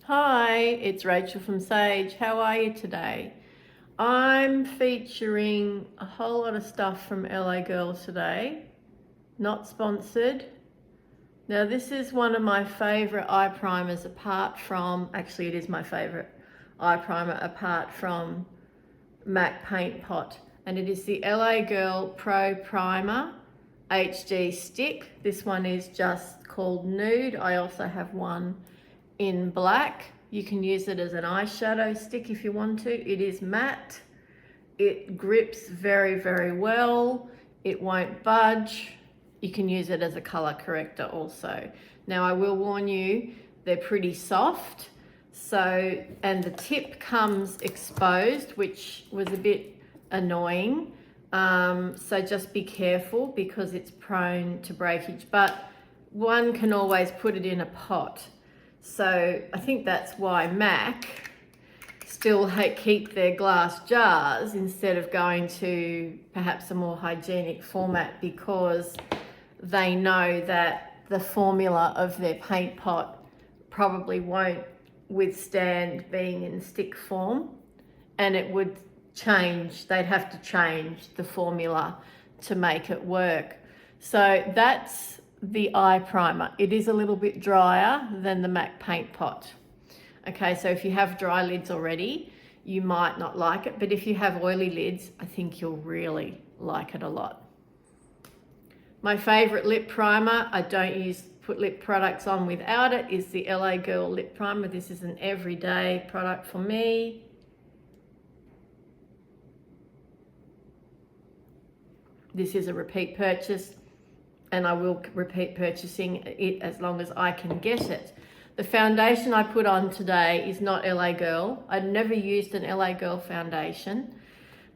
Hi, it's Rachel from Sage. How are you today? I'm featuring a whole lot of stuff from LA Girl today. Not sponsored. Now this is one of my favorite eye primers apart from, actually it is my favorite eye primer apart from MAC Paint Pot. And it is the LA Girl Pro Primer HD Stick. This one is just called Nude. I also have one in black. You can use it as an eyeshadow stick if you want to. It is matte. It grips very, very well. It won't budge. You can use it as a color corrector also. Now I will warn you, they're pretty soft. So, and the tip comes exposed, which was a bit annoying. So just be careful because it's prone to breakage, but one can always put it in a pot. So I think that's why MAC still keep their glass jars instead of going to perhaps a more hygienic format, because they know that the formula of their paint pot probably won't withstand being in stick form, and it would change. They'd have to change the formula to make it work. So that's the eye primer. It is a little bit drier than the MAC Paint Pot. Okay, so if you have dry lids already, you might not like it, but if you have oily lids, I think you'll really like it a lot. My favorite lip primer, I don't put lip products on without it, is the LA Girl Lip Primer. This is an everyday product for me. This is a repeat purchase, and I will repeat purchasing it as long as I can get it. The foundation I put on today is not LA Girl. I'd never used an LA Girl foundation,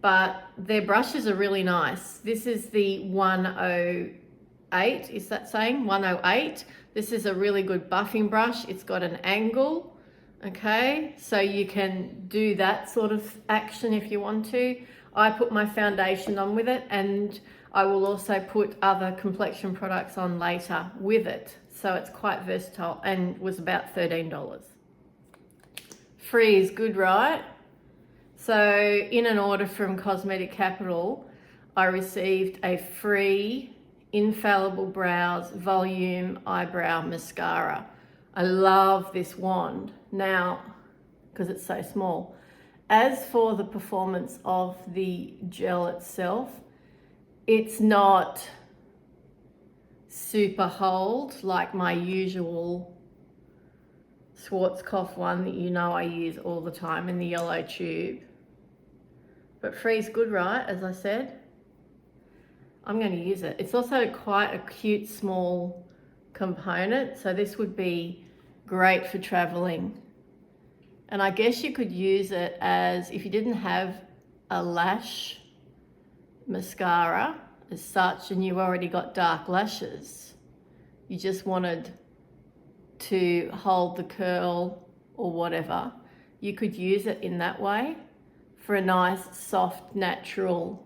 but their brushes are really nice. This is the 108, is that saying? 108. This is a really good buffing brush. It's got an angle, okay? So you can do that sort of action if you want to. I put my foundation on with it, and I will also put other complexion products on later with it. So it's quite versatile and was about $13. Free is good, right? So in an order from Cosmetic Capital, I received a free Infallible Brows Volume Eyebrow Mascara. I love this wand now because it's so small. As for the performance of the gel itself, it's not super hold like my usual Schwarzkopf one that you know I use all the time in the yellow tube. But free's good, right? As I said, I'm going to use it. It's also quite a cute small component, so this would be great for traveling. And I guess you could use it as, if you didn't have a lash mascara as such and you've already got dark lashes, you just wanted to hold the curl or whatever, you could use it in that way for a nice, soft, natural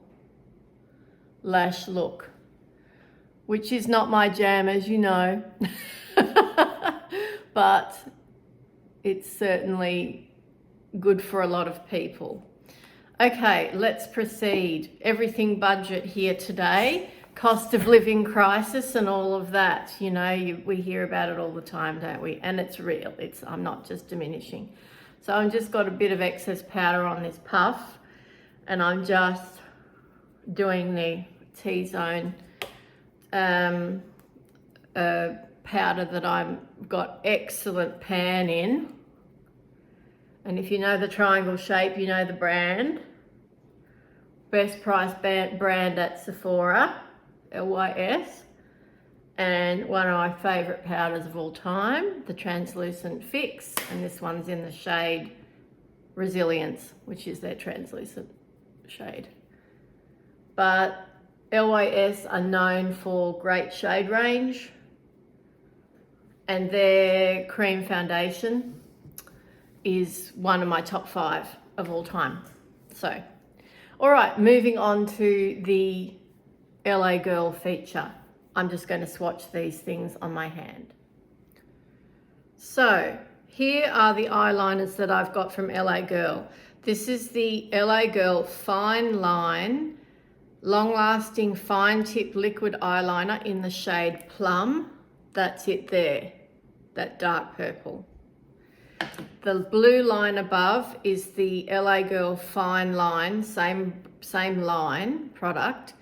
lash look, which is not my jam, as you know, but it's certainly good for a lot of people. Okay, let's proceed. Everything budget here today. Cost of living crisis and all of that. You know, we hear about it all the time, don't we? And it's real. I'm not just diminishing. So I've just got a bit of excess powder on this puff, and I'm just doing the T-Zone powder that I've got excellent pan in. And if you know the triangle shape, you know the brand. Best price brand at Sephora, LYS. And one of my favorite powders of all time, the Translucent Fix. And this one's in the shade Resilience, which is their translucent shade. But LYS are known for great shade range, and their cream foundation is one of my top 5 of all time. So, all right, moving on to the LA Girl feature. I'm just going to swatch these things on my hand. So here are the eyeliners that I've got from LA Girl. This is the LA Girl Fine Line Long Lasting Fine Tip Liquid Eyeliner in the shade Plum. That's it there, that dark purple. The blue line above is the LA Girl Fine Line, same line product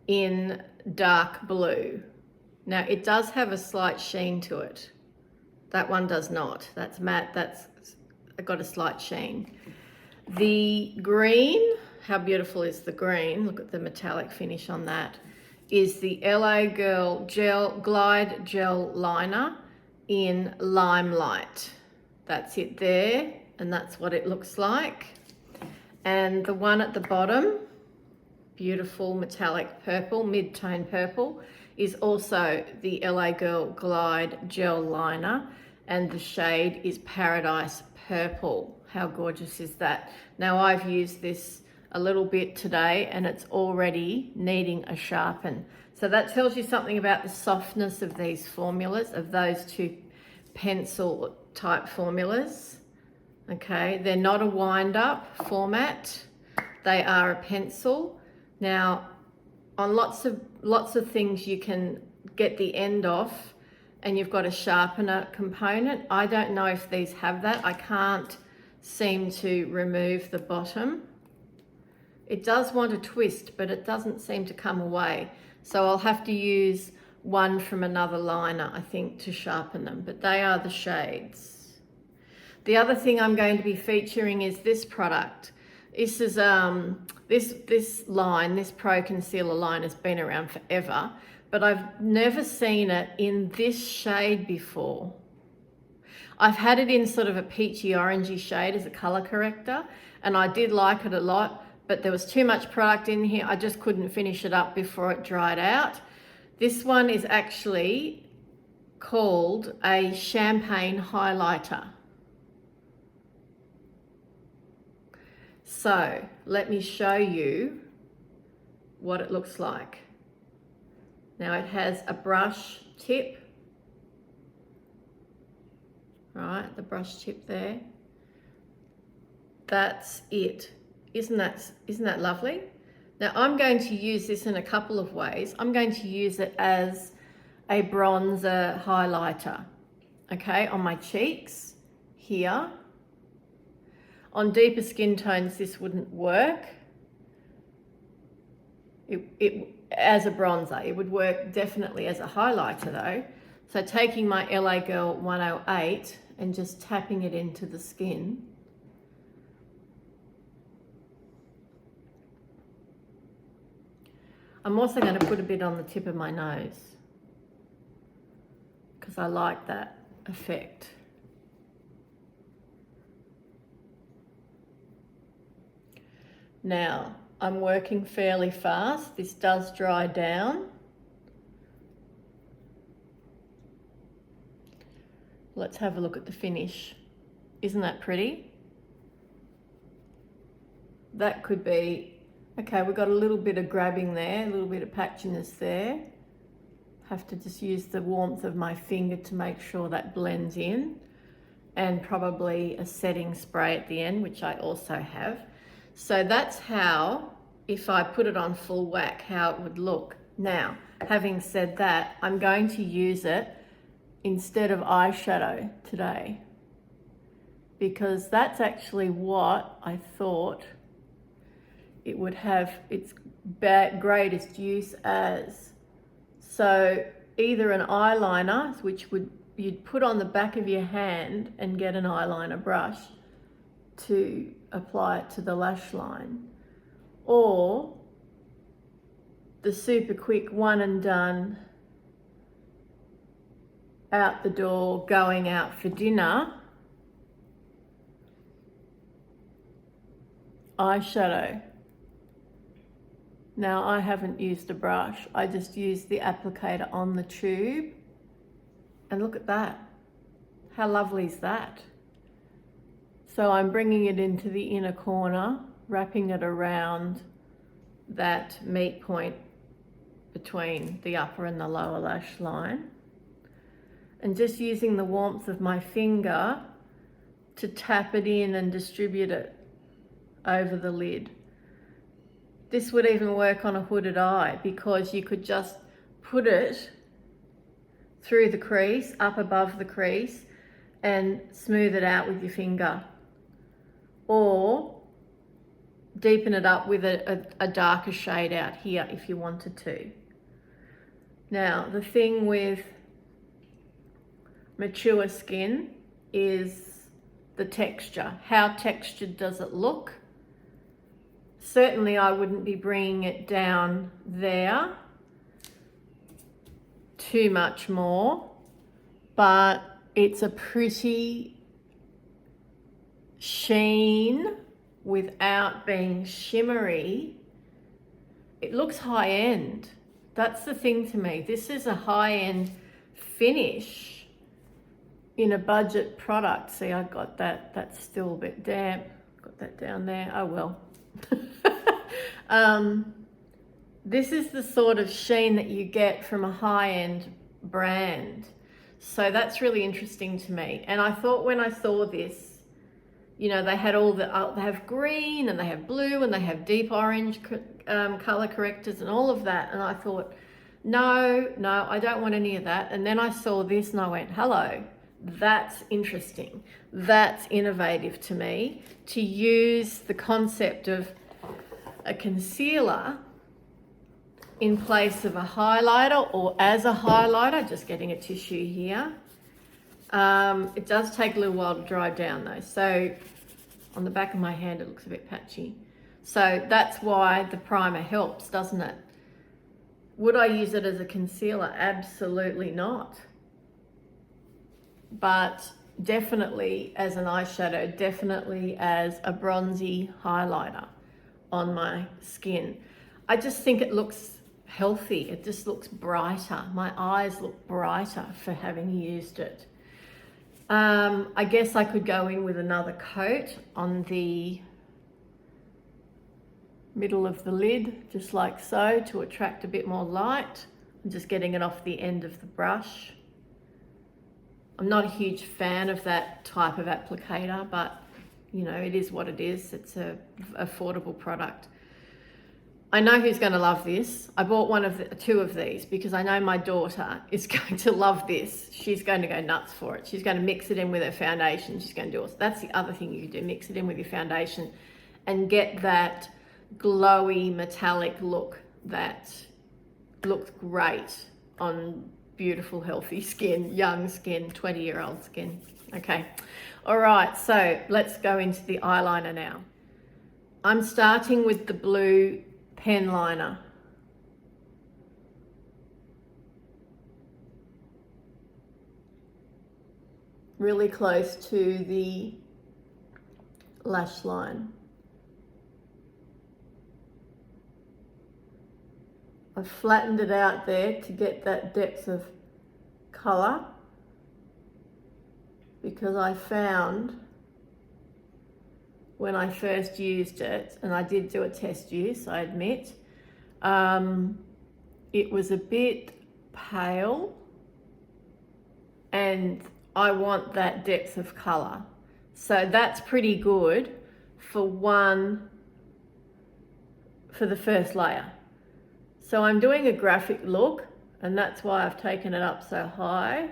in dark blue. Now it does have a slight sheen to it. That one does not. That's matte, that's got a slight sheen. The green, how beautiful is the green? Look at the metallic finish on that. Is the LA Girl Glide Gel Liner in Limelight. That's it there, and that's what it looks like. And the one at the bottom, beautiful metallic purple, mid-tone purple, is also the LA Girl Glide Gel Liner, and the shade is Paradise Purple. How gorgeous is that? Now I've used this a little bit today and it's already needing a sharpen. So that tells you something about the softness of these formulas, of those two pencil type formulas. Okay, they're not a wind up format, they are a pencil. Now on lots of things you can get the end off and you've got a sharpener component. I don't know if these have that. I can't seem to remove the bottom. It does want to twist, but it doesn't seem to come away. So I'll have to use one from another liner, I think, to sharpen them, but they are the shades. The other thing I'm going to be featuring is this product. This is this line, this Pro Concealer line has been around forever, but I've never seen it in this shade before. I've had it in sort of a peachy orangey shade as a color corrector, and I did like it a lot, but there was too much product in here. I just couldn't finish it up before it dried out. This one is actually called a champagne highlighter. So let me show you what it looks like. Now it has a brush tip, right? The brush tip there. That's it. Isn't that lovely? Now I'm going to use this in a couple of ways. I'm going to use it as a bronzer highlighter, okay, on my cheeks here. On deeper skin tones, this wouldn't work. It as a bronzer, it would work definitely as a highlighter though. So taking my LA Girl 108 and just tapping it into the skin. I'm also going to put a bit on the tip of my nose because I like that effect. Now, I'm working fairly fast. This does dry down. Let's have a look at the finish. Isn't that pretty? That could be, okay, we've got a little bit of grabbing there, a little bit of patchiness there. Have to just use the warmth of my finger to make sure that blends in, and probably a setting spray at the end, which I also have. So that's how, if I put it on full whack, how it would look. Now, having said that, I'm going to use it instead of eyeshadow today, because that's actually what I thought it would have its greatest use as. So either an eyeliner, which you'd put on the back of your hand and get an eyeliner brush to apply it to the lash line, or the super quick one and done, out the door, going out for dinner eyeshadow. Now I haven't used a brush, I just used the applicator on the tube, and look at that. How lovely is that? So I'm bringing it into the inner corner, wrapping it around that meet point between the upper and the lower lash line, and just using the warmth of my finger to tap it in and distribute it over the lid. This would even work on a hooded eye because you could just put it through the crease, up above the crease, and smooth it out with your finger. Or deepen it up with a darker shade out here if you wanted to. Now, the thing with mature skin is the texture. How textured does it look? Certainly I wouldn't be bringing it down there too much more, but it's a pretty sheen without being shimmery. It looks high end. That's the thing to me. This is a high end finish in a budget product. See, I got that. That's still a bit damp. Got that down there. Oh well. This is the sort of sheen that you get from a high-end brand. So that's really interesting to me. And I thought when I saw this, you know, they had all the, they have green and they have blue and they have deep orange color correctors and all of that. And I thought, no, I don't want any of that. And then I saw this and I went, hello, that's interesting. That's innovative to me, to use the concept of a concealer in place of a highlighter or as a highlighter, just getting a tissue here. It does take a little while to dry down though. So on the back of my hand, it looks a bit patchy. So that's why the primer helps, doesn't it? Would I use it as a concealer? Absolutely not. But definitely as an eyeshadow, definitely as a bronzy highlighter on my skin. I just think it looks healthy. It just looks brighter. My eyes look brighter for having used it. I guess I could go in with another coat on the middle of the lid, just like so, to attract a bit more light. I'm just getting it off the end of the brush. I'm not a huge fan of that type of applicator, but you know, it is what it is. It's a affordable product. I know who's going to love this. I bought two of these because I know my daughter is going to love this. She's going to go nuts for it. She's going to mix it in with her foundation. She's going to do it. That's the other thing you can do, mix it in with your foundation and get that glowy metallic look that looks great on beautiful, healthy skin, young skin, 20-year-old skin. Okay. All right, so let's go into the eyeliner now. I'm starting with the blue pen liner. Really close to the lash line. I've flattened it out there to get that depth of colour, because I found when I first used it, and I did do a test use, I admit, it was a bit pale and I want that depth of colour. So that's pretty good for the first layer. So I'm doing a graphic look, and that's why I've taken it up so high.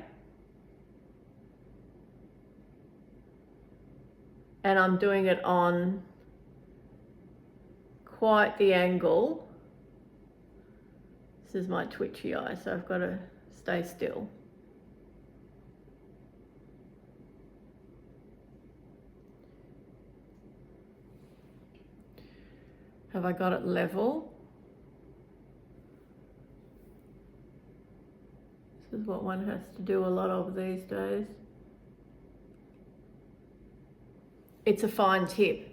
And I'm doing it on quite the angle. This is my twitchy eye, so I've got to stay still. Have I got it level? This is what one has to do a lot of these days. It's a fine tip.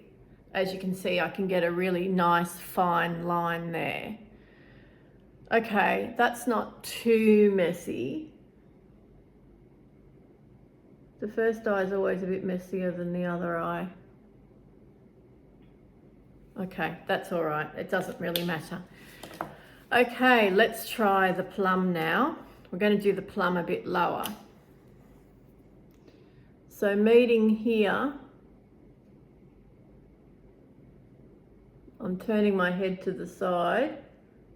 As you can see, I can get a really nice fine line there. Okay, that's not too messy. The first eye is always a bit messier than the other eye. Okay, that's all right. It doesn't really matter. Okay, let's try the plum now. We're going to do the plum a bit lower. So meeting here I'm turning my head to the side,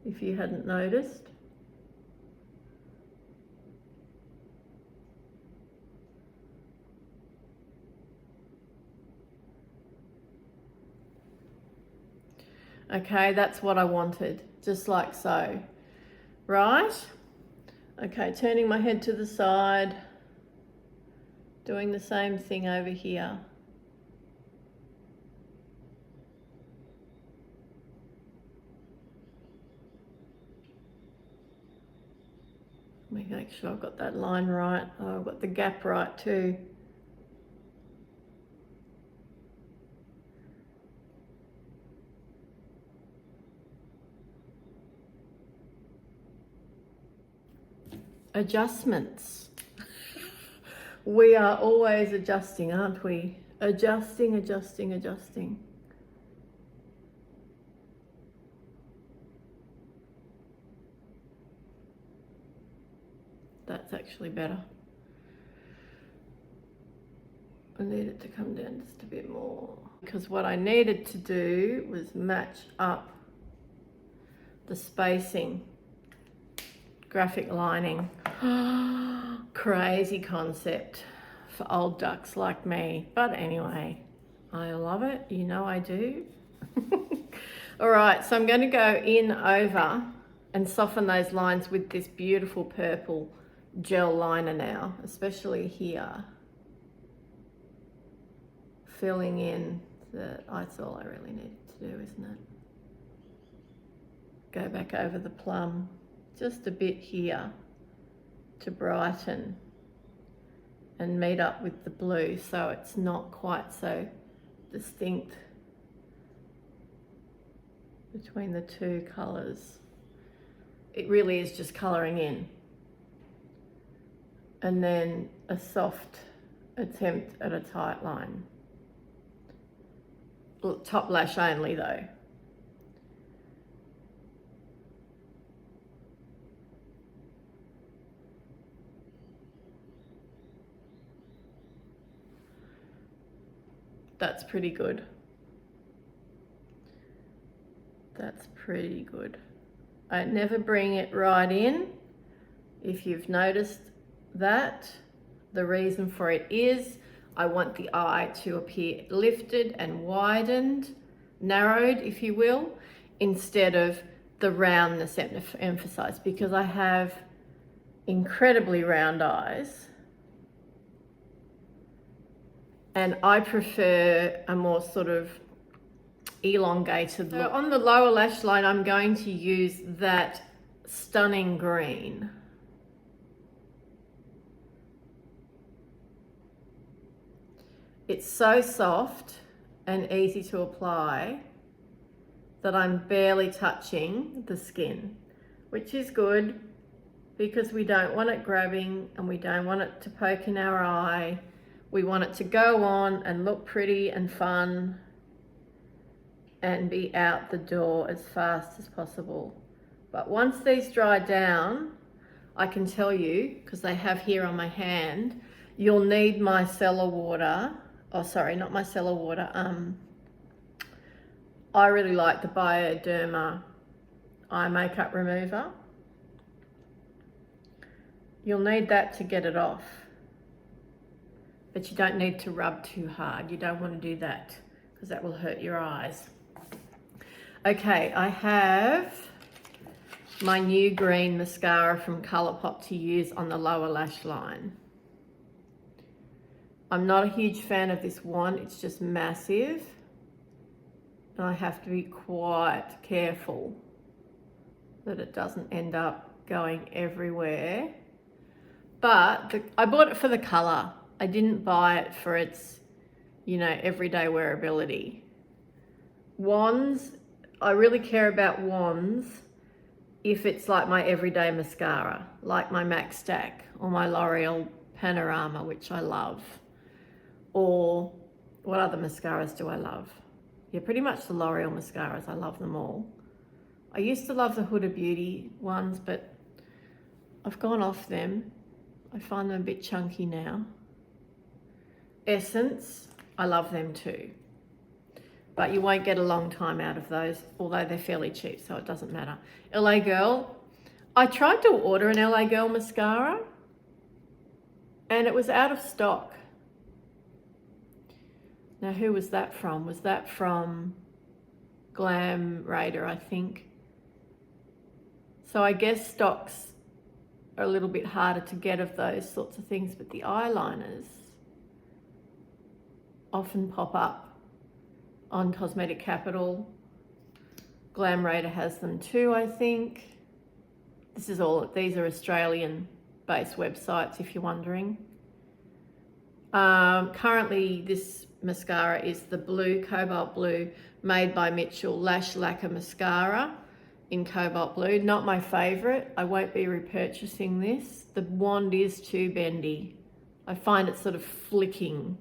if you hadn't noticed. Okay, that's what I wanted, just like so. Right? Okay, turning my head to the side, doing the same thing over here. Let me make sure I've got that line right. Oh, I've got the gap right too. Adjustments. We are always adjusting, aren't we? Adjusting, adjusting, adjusting. That's actually better. I need it to come down just a bit more, because what I needed to do was match up the spacing. Graphic lining. Crazy concept for old ducks like me. But anyway, I love it. You know I do. All right, so I'm going to go in over and soften those lines with this beautiful purple gel liner now, especially here. Filling in that's all I really needed to do, isn't it? Go back over the plum. Just a bit here to brighten and meet up with the blue so it's not quite so distinct between the two colours. It really is just colouring in. And then a soft attempt at a tight line. Top lash only though. That's pretty good. That's pretty good. I never bring it right in. If you've noticed that, the reason for it is I want the eye to appear lifted and widened, narrowed, if you will, instead of the roundness emphasized, because I have incredibly round eyes. And I prefer a more sort of elongated look. So on the lower lash line, I'm going to use that stunning green. It's so soft and easy to apply that I'm barely touching the skin, which is good because we don't want it grabbing and we don't want it to poke in our eye. We want it to go on and look pretty and fun and be out the door as fast as possible. But once these dry down, I can tell you, because they have here on my hand, you'll need micellar water. Oh, sorry, not micellar water. I really like the Bioderma eye makeup remover. You'll need that to get it off. But you don't need to rub too hard. You don't want to do that because that will hurt your eyes. Okay, I have my new green mascara from Colourpop to use on the lower lash line. I'm not a huge fan of this one. It's just massive. And I have to be quite careful that it doesn't end up going everywhere. But I bought it for the colour. I didn't buy it for its, everyday wearability. Wands, I really care about wands if it's like my everyday mascara, like my MAC Stack or my L'Oreal Panorama, which I love. Or what other mascaras do I love? Yeah, pretty much the L'Oreal mascaras. I love them all. I used to love the Huda Beauty ones, but I've gone off them. I find them a bit chunky now. Essence, I love them too. but you won't get a long time out of those, although they're fairly cheap, so it doesn't matter. LA Girl. I tried to order an LA Girl mascara and it was out of stock. Now, who was that from? Was that from Glam Raider, I think? So I guess stocks are a little bit harder to get of those sorts of things, but the eyeliners often pop up on Cosmetic Capital. Glam Raider has them too, I think. These are Australian-based websites, if you're wondering. Currently, this mascara is the blue, cobalt blue, made by Mitchell Lash Lacquer Mascara in cobalt blue. Not my favourite. I won't be repurchasing this. The wand is too bendy. I find it sort of flicking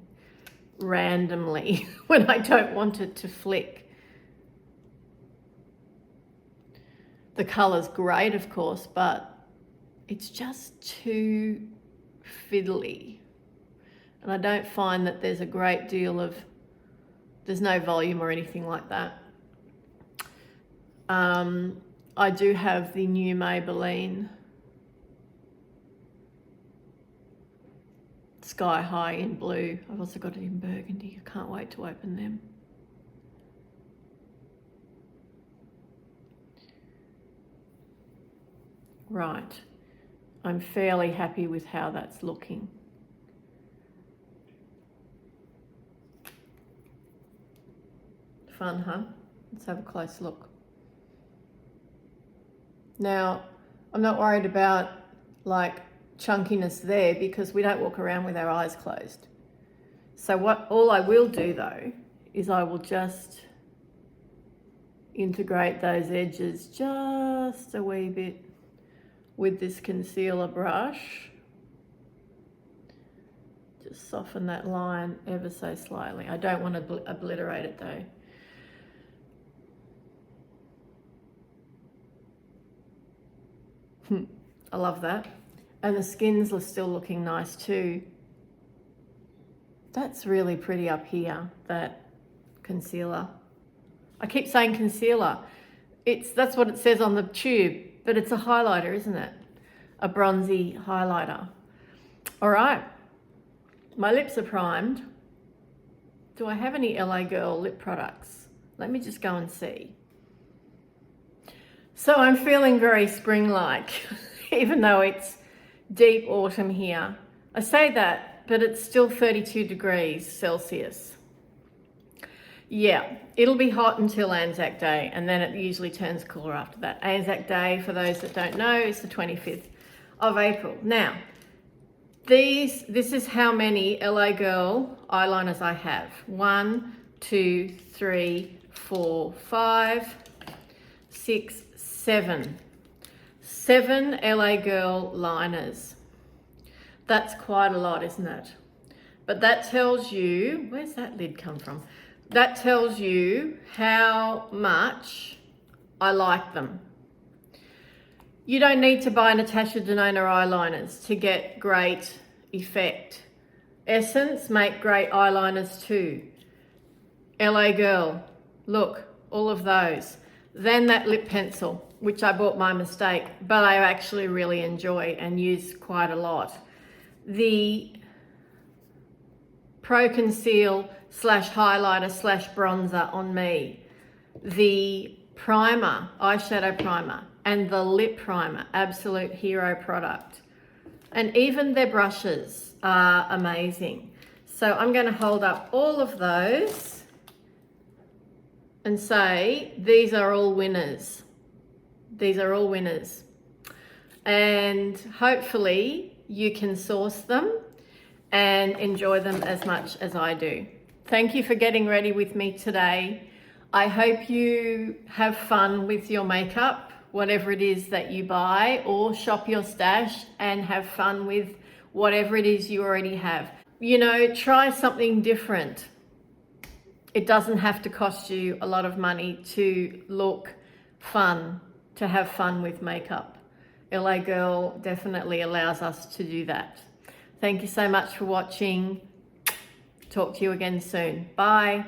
randomly when I don't want it to flick. The colour's great, of course, but it's just too fiddly. And I don't find that there's a great deal of, there's no volume or anything like that. I do have the new Maybelline Sky High in blue. I've also got it in burgundy. I can't wait to open them. Right, I'm fairly happy with how that's looking. Fun, huh? Let's have a close look. Now, I'm not worried about like chunkiness there because we don't walk around with our eyes closed. So all I will do though is I will just integrate those edges just a wee bit with this concealer brush. Just soften that line ever so slightly. I don't want to obliterate it though. I love that. And the skins are still looking nice too. That's really pretty up here, that concealer. I keep saying concealer. That's what it says on the tube, but it's a highlighter, isn't it? A bronzy highlighter. All right, my lips are primed. Do I have any LA Girl lip products? Let me just go and see. So I'm feeling very spring-like, even though it's deep autumn here. I say that, but it's still 32 degrees Celsius. Yeah, it'll be hot until Anzac Day, and then it usually turns cooler after that. Anzac Day, for those that don't know, is the 25th of April. Now, this is how many LA Girl eyeliners I have. 1, 2, 3, 4, 5, 6, 7. 7 LA Girl liners. That's quite a lot, isn't it? But that tells you, where's that lid come from? That tells you how much I like them. You don't need to buy Natasha Denona eyeliners to get great effect. Essence make great eyeliners too. LA Girl, look, all of those. Then that lip pencil, which I bought by mistake, but I actually really enjoy and use quite a lot. The Pro Conceal / highlighter / bronzer on me. The primer, eyeshadow primer, and the lip primer, absolute hero product. And even their brushes are amazing. So I'm going to hold up all of those and say, these are all winners. These are all winners. And hopefully you can source them and enjoy them as much as I do. Thank you for getting ready with me today. I hope you have fun with your makeup, whatever it is that you buy, or shop your stash and have fun with whatever it is you already have. You know, try something different. It doesn't have to cost you a lot of money to look fun, to have fun with makeup. LA Girl definitely allows us to do that. Thank you so much for watching. Talk to you again soon. Bye.